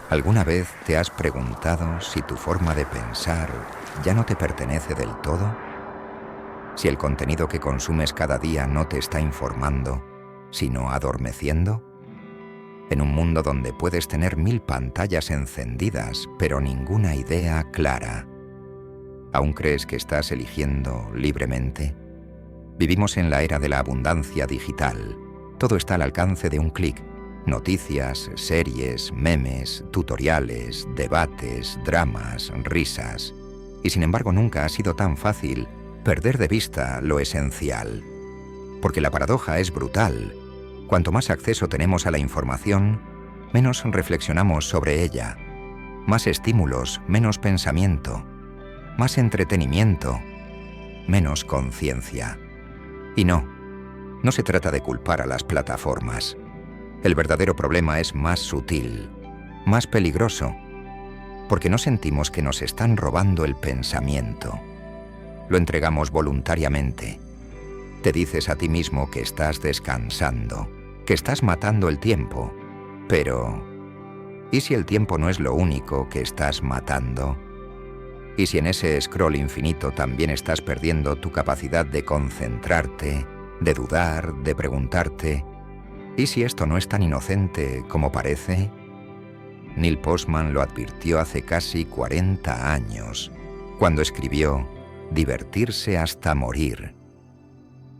¿Alguna vez te has preguntado si tu forma de pensar ya no te pertenece del todo? Si el contenido que consumes cada día no te está informando, sino adormeciendo? En un mundo donde puedes tener 1000 pantallas encendidas, pero ninguna idea clara, ¿aún crees que estás eligiendo libremente? Vivimos en la era de la abundancia digital. Todo está al alcance de un clic. Noticias, series, memes, tutoriales, debates, dramas, risas. Y sin embargo nunca ha sido tan fácil perder de vista lo esencial. Porque la paradoja es brutal. Cuanto más acceso tenemos a la información, menos reflexionamos sobre ella. Más estímulos, menos pensamiento. Más entretenimiento, menos conciencia. Y no se trata de culpar a las plataformas. El verdadero problema es más sutil, más peligroso, porque no sentimos que nos están robando el pensamiento. Lo entregamos voluntariamente. Te dices a ti mismo que estás descansando, que estás matando el tiempo, pero ¿y si el tiempo no es lo único que estás matando? ¿Y si en ese scroll infinito también estás perdiendo tu capacidad de concentrarte, de dudar, de preguntarte? ¿Y si esto no es tan inocente como parece? Neil Postman lo advirtió hace casi 40 años, cuando escribió Divertirse hasta morir.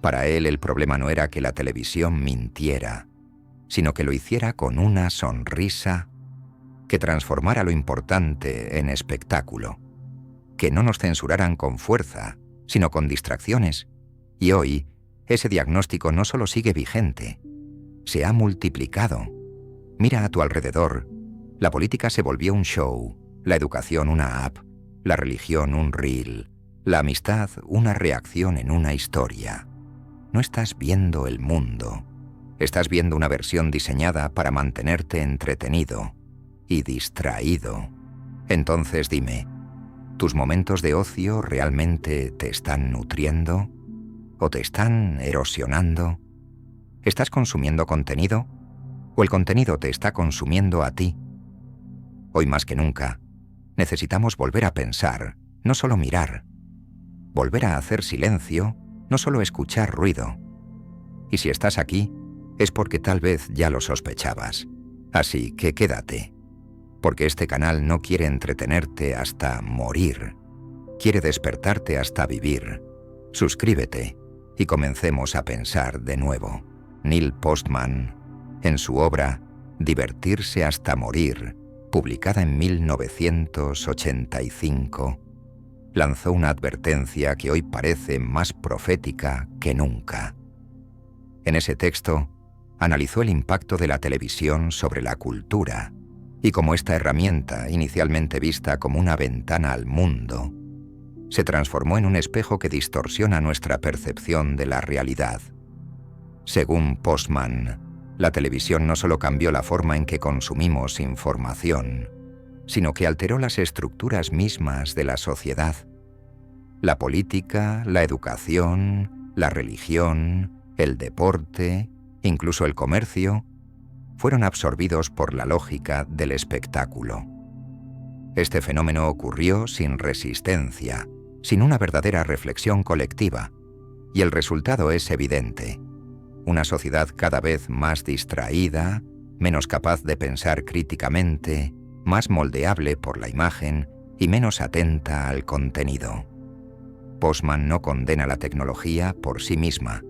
Para él el problema no era que la televisión mintiera, sino que lo hiciera con una sonrisa, que transformara lo importante en espectáculo, que no nos censuraran con fuerza, sino con distracciones. Y hoy, ese diagnóstico no solo sigue vigente, se ha multiplicado. Mira a tu alrededor. La política se volvió un show, la educación una app, la religión un reel, la amistad una reacción en una historia. No estás viendo el mundo. Estás viendo una versión diseñada para mantenerte entretenido y distraído. Entonces dime, ¿tus momentos de ocio realmente te están nutriendo? ¿O te están erosionando? ¿Estás consumiendo contenido? ¿O el contenido te está consumiendo a ti? Hoy más que nunca, necesitamos volver a pensar, no solo mirar. Volver a hacer silencio, no solo escuchar ruido. Y si estás aquí, es porque tal vez ya lo sospechabas. Así que quédate. Porque este canal no quiere entretenerte hasta morir. Quiere despertarte hasta vivir. Suscríbete y comencemos a pensar de nuevo. Neil Postman, en su obra Divertirse hasta morir, publicada en 1985, lanzó una advertencia que hoy parece más profética que nunca. En ese texto, analizó el impacto de la televisión sobre la cultura y cómo esta herramienta, inicialmente vista como una ventana al mundo, se transformó en un espejo que distorsiona nuestra percepción de la realidad. Según Postman, la televisión no solo cambió la forma en que consumimos información, sino que alteró las estructuras mismas de la sociedad. La política, la educación, la religión, el deporte, incluso el comercio, fueron absorbidos por la lógica del espectáculo. Este fenómeno ocurrió sin resistencia, sin una verdadera reflexión colectiva, y el resultado es evidente. Una sociedad cada vez más distraída, menos capaz de pensar críticamente, más moldeable por la imagen y menos atenta al contenido. Postman no condena la tecnología por sí misma,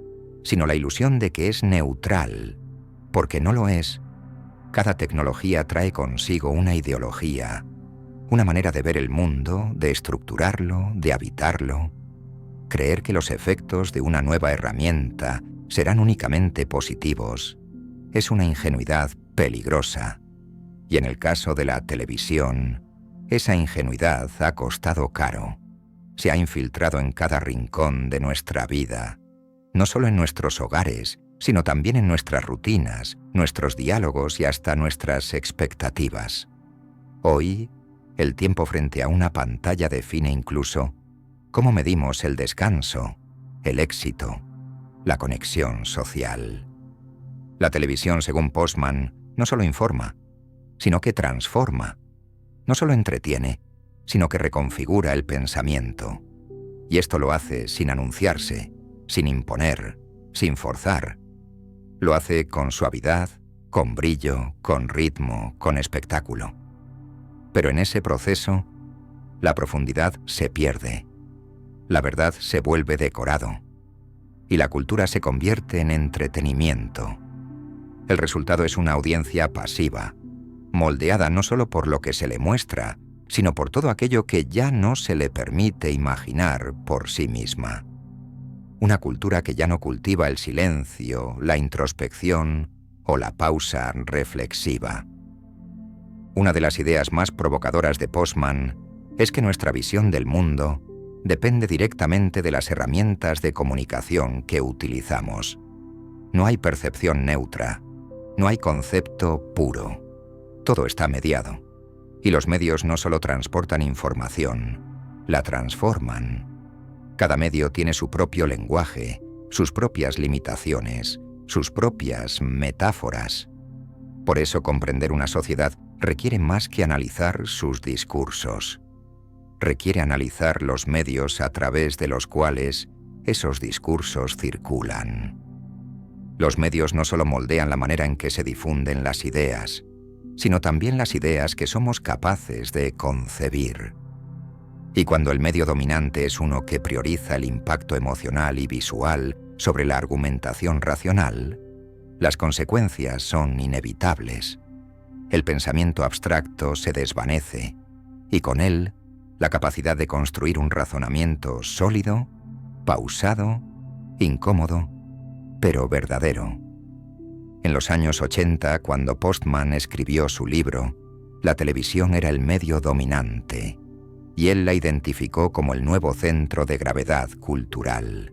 sino la ilusión de que es neutral, porque no lo es. Cada tecnología trae consigo una ideología, una manera de ver el mundo, de estructurarlo, de habitarlo. Creer que los efectos de una nueva herramienta serán únicamente positivos es una ingenuidad peligrosa. Y en el caso de la televisión, esa ingenuidad ha costado caro. Se ha infiltrado en cada rincón de nuestra vida, no solo en nuestros hogares, sino también en nuestras rutinas, nuestros diálogos y hasta nuestras expectativas. Hoy, el tiempo frente a una pantalla define incluso cómo medimos el descanso, el éxito, la conexión social. La televisión, según Postman, no solo informa, sino que transforma. No solo entretiene, sino que reconfigura el pensamiento. Y esto lo hace sin anunciarse, sin imponer, sin forzar. Lo hace con suavidad, con brillo, con ritmo, con espectáculo. Pero en ese proceso, la profundidad se pierde, la verdad se vuelve decorado, y la cultura se convierte en entretenimiento. El resultado es una audiencia pasiva, moldeada no solo por lo que se le muestra, sino por todo aquello que ya no se le permite imaginar por sí misma. Una cultura que ya no cultiva el silencio, la introspección o la pausa reflexiva. Una de las ideas más provocadoras de Postman es que nuestra visión del mundo depende directamente de las herramientas de comunicación que utilizamos. No hay percepción neutra, no hay concepto puro. Todo está mediado. Y los medios no solo transportan información, la transforman. Cada medio tiene su propio lenguaje, sus propias limitaciones, sus propias metáforas. Por eso comprender una sociedad requiere más que analizar sus discursos. Requiere analizar los medios a través de los cuales esos discursos circulan. Los medios no solo moldean la manera en que se difunden las ideas, sino también las ideas que somos capaces de concebir. Y cuando el medio dominante es uno que prioriza el impacto emocional y visual sobre la argumentación racional, las consecuencias son inevitables. El pensamiento abstracto se desvanece, y con él, la capacidad de construir un razonamiento sólido, pausado, incómodo, pero verdadero. En los años 80, cuando Postman escribió su libro, la televisión era el medio dominante, y él la identificó como el nuevo centro de gravedad cultural.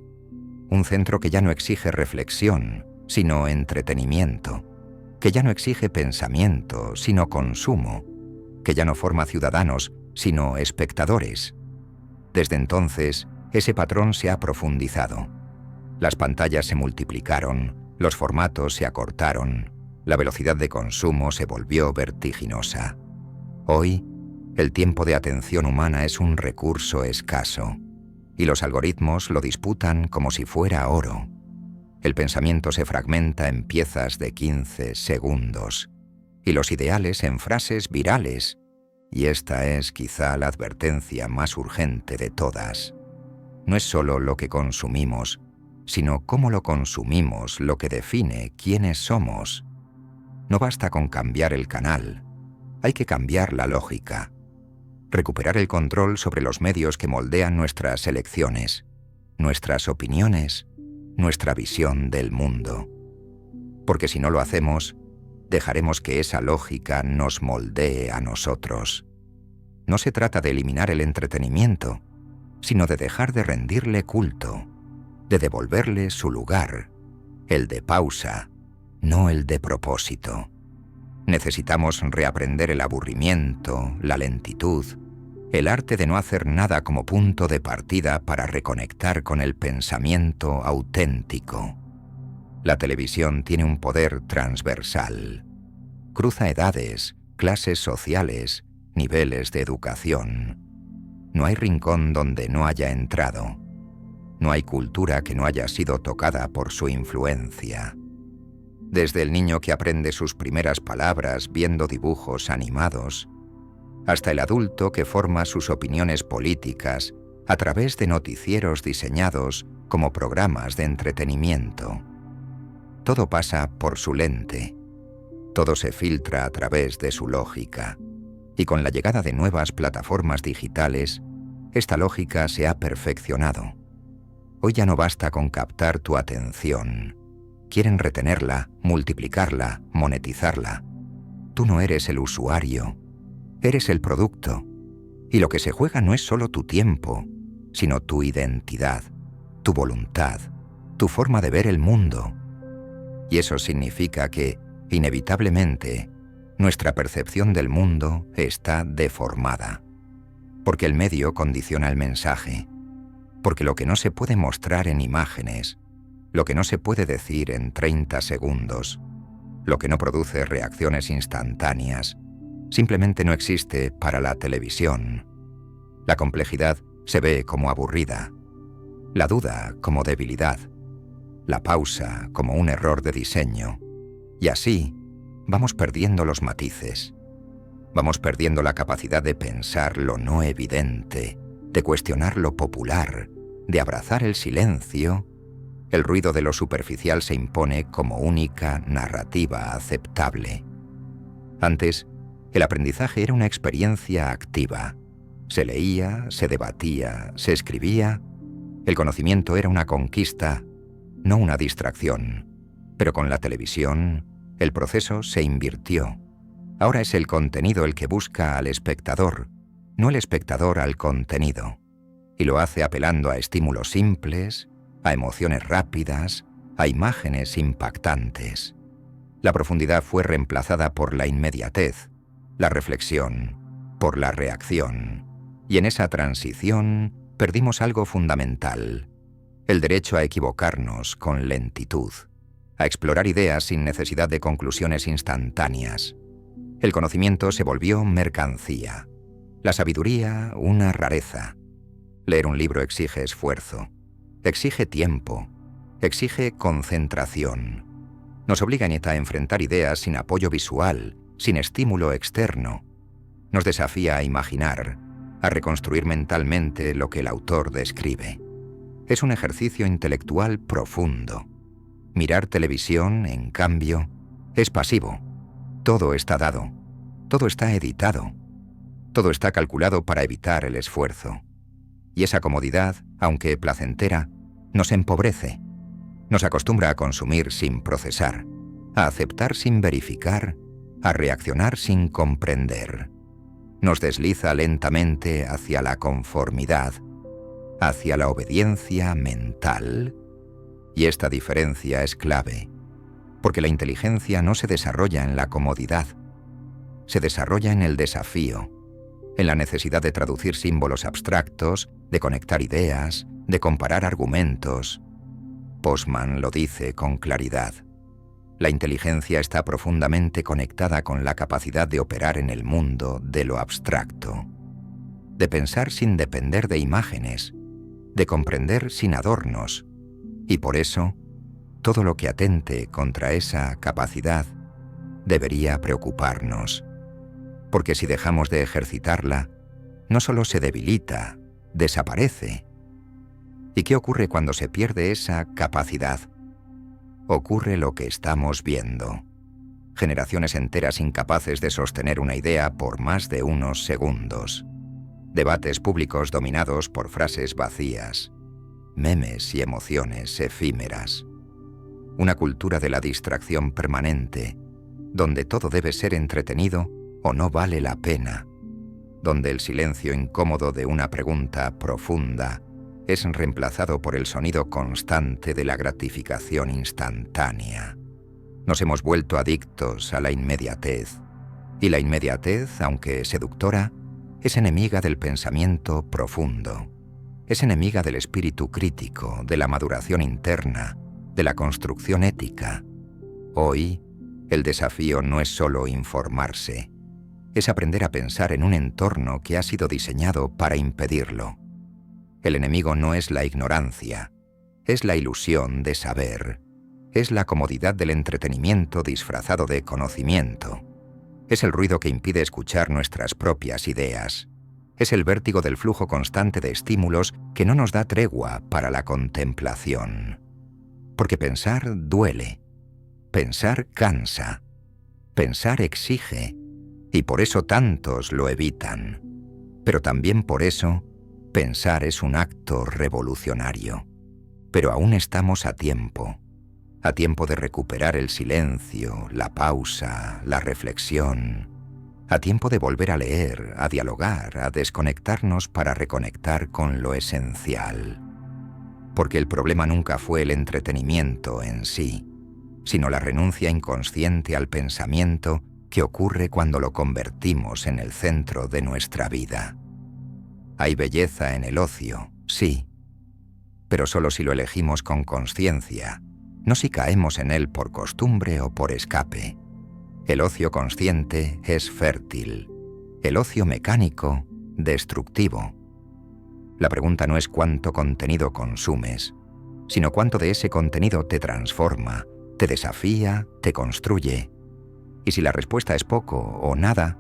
Un centro que ya no exige reflexión, sino entretenimiento, que ya no exige pensamiento, sino consumo, que ya no forma ciudadanos, sino espectadores. Desde entonces, ese patrón se ha profundizado. Las pantallas se multiplicaron, los formatos se acortaron, la velocidad de consumo se volvió vertiginosa. Hoy, el tiempo de atención humana es un recurso escaso, y los algoritmos lo disputan como si fuera oro. El pensamiento se fragmenta en piezas de 15 segundos, y los ideales en frases virales, y esta es quizá la advertencia más urgente de todas. No es solo lo que consumimos, sino cómo lo consumimos lo que define quiénes somos. No basta con cambiar el canal, hay que cambiar la lógica, recuperar el control sobre los medios que moldean nuestras elecciones, nuestras opiniones, nuestra visión del mundo. Porque si no lo hacemos, dejaremos que esa lógica nos moldee a nosotros. No se trata de eliminar el entretenimiento, sino de dejar de rendirle culto, de devolverle su lugar, el de pausa, no el de propósito. Necesitamos reaprender el aburrimiento, la lentitud, el arte de no hacer nada como punto de partida para reconectar con el pensamiento auténtico. La televisión tiene un poder transversal. Cruza edades, clases sociales, niveles de educación. No hay rincón donde no haya entrado. No hay cultura que no haya sido tocada por su influencia. Desde el niño que aprende sus primeras palabras viendo dibujos animados, hasta el adulto que forma sus opiniones políticas a través de noticieros diseñados como programas de entretenimiento. Todo pasa por su lente, todo se filtra a través de su lógica, y con la llegada de nuevas plataformas digitales, esta lógica se ha perfeccionado. Hoy ya no basta con captar tu atención. Quieren retenerla, multiplicarla, monetizarla. Tú no eres el usuario, eres el producto. Y lo que se juega no es solo tu tiempo, sino tu identidad, tu voluntad, tu forma de ver el mundo. Y eso significa que, inevitablemente, nuestra percepción del mundo está deformada. Porque el medio condiciona el mensaje. Porque lo que no se puede mostrar en imágenes, lo que no se puede decir en 30 segundos, lo que no produce reacciones instantáneas, simplemente no existe para la televisión. La complejidad se ve como aburrida, la duda como debilidad, la pausa como un error de diseño. Y así vamos perdiendo los matices. Vamos perdiendo la capacidad de pensar lo no evidente, de cuestionar lo popular, de abrazar el silencio. El ruido de lo superficial se impone como única narrativa aceptable. Antes, el aprendizaje era una experiencia activa. Se leía, se debatía, se escribía. El conocimiento era una conquista, no una distracción. Pero con la televisión, el proceso se invirtió. Ahora es el contenido el que busca al espectador, no el espectador al contenido. Y lo hace apelando a estímulos simples, a emociones rápidas, a imágenes impactantes. La profundidad fue reemplazada por la inmediatez, la reflexión por la reacción. Y en esa transición perdimos algo fundamental: el derecho a equivocarnos con lentitud, a explorar ideas sin necesidad de conclusiones instantáneas. El conocimiento se volvió mercancía, la sabiduría una rareza. Leer un libro exige esfuerzo, exige tiempo, exige concentración. Nos obliga a enfrentar ideas sin apoyo visual, sin estímulo externo. Nos desafía a imaginar, a reconstruir mentalmente lo que el autor describe. Es un ejercicio intelectual profundo. Mirar televisión, en cambio, es pasivo. Todo está dado, todo está editado, todo está calculado para evitar el esfuerzo. Y esa comodidad, aunque placentera, nos empobrece. Nos acostumbra a consumir sin procesar, a aceptar sin verificar, a reaccionar sin comprender. Nos desliza lentamente hacia la conformidad, hacia la obediencia mental. Y esta diferencia es clave, porque la inteligencia no se desarrolla en la comodidad, se desarrolla en el desafío, en la necesidad de traducir símbolos abstractos, de conectar ideas, de comparar argumentos. Postman lo dice con claridad. La inteligencia está profundamente conectada con la capacidad de operar en el mundo de lo abstracto, de pensar sin depender de imágenes, de comprender sin adornos, y por eso, todo lo que atente contra esa capacidad debería preocuparnos, porque si dejamos de ejercitarla, no solo se debilita, desaparece. ¿Y qué ocurre cuando se pierde esa capacidad? Ocurre lo que estamos viendo. Generaciones enteras incapaces de sostener una idea por más de unos segundos. Debates públicos dominados por frases vacías. Memes y emociones efímeras. Una cultura de la distracción permanente, donde todo debe ser entretenido o no vale la pena. Donde el silencio incómodo de una pregunta profunda es reemplazado por el sonido constante de la gratificación instantánea. Nos hemos vuelto adictos a la inmediatez, y la inmediatez, aunque seductora, es enemiga del pensamiento profundo, es enemiga del espíritu crítico, de la maduración interna, de la construcción ética. Hoy, el desafío no es solo informarse, es aprender a pensar en un entorno que ha sido diseñado para impedirlo. El enemigo no es la ignorancia, es la ilusión de saber, es la comodidad del entretenimiento disfrazado de conocimiento, es el ruido que impide escuchar nuestras propias ideas, es el vértigo del flujo constante de estímulos que no nos da tregua para la contemplación. Porque pensar duele, pensar cansa, pensar exige, y por eso tantos lo evitan. Pero también por eso, pensar es un acto revolucionario. Pero aún estamos a tiempo de recuperar el silencio, la pausa, la reflexión, a tiempo de volver a leer, a dialogar, a desconectarnos para reconectar con lo esencial. Porque el problema nunca fue el entretenimiento en sí, sino la renuncia inconsciente al pensamiento que ocurre cuando lo convertimos en el centro de nuestra vida. Hay belleza en el ocio, sí, pero solo si lo elegimos con conciencia, no si caemos en él por costumbre o por escape. El ocio consciente es fértil. El ocio mecánico, destructivo. La pregunta no es cuánto contenido consumes, sino cuánto de ese contenido te transforma, te desafía, te construye. Y si la respuesta es poco o nada,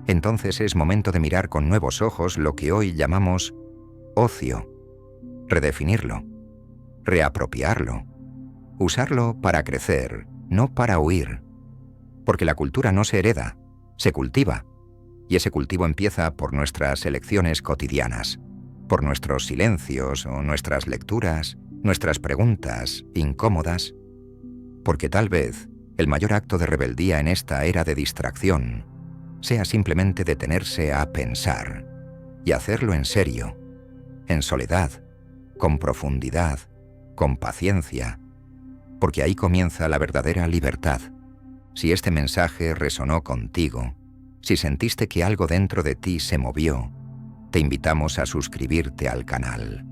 entonces es momento de mirar con nuevos ojos lo que hoy llamamos ocio, redefinirlo, reapropiarlo, usarlo para crecer, no para huir. Porque la cultura no se hereda, se cultiva, y ese cultivo empieza por nuestras elecciones cotidianas, por nuestros silencios o nuestras lecturas, nuestras preguntas incómodas, porque tal vez el mayor acto de rebeldía en esta era de distracción sea simplemente detenerse a pensar y hacerlo en serio, en soledad, con profundidad, con paciencia, porque ahí comienza la verdadera libertad. Si este mensaje resonó contigo, si sentiste que algo dentro de ti se movió, te invitamos a suscribirte al canal.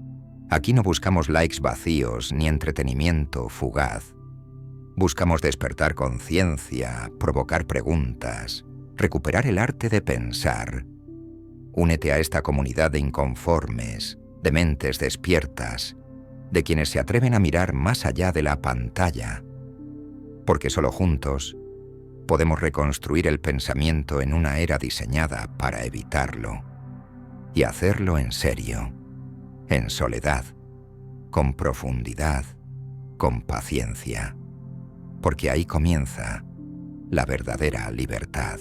Aquí no buscamos likes vacíos ni entretenimiento fugaz. Buscamos despertar conciencia, provocar preguntas, recuperar el arte de pensar. Únete a esta comunidad de inconformes, de mentes despiertas, de quienes se atreven a mirar más allá de la pantalla, porque solo juntos podemos reconstruir el pensamiento en una era diseñada para evitarlo y hacerlo en serio, en soledad, con profundidad, con paciencia, porque ahí comienza la verdadera libertad.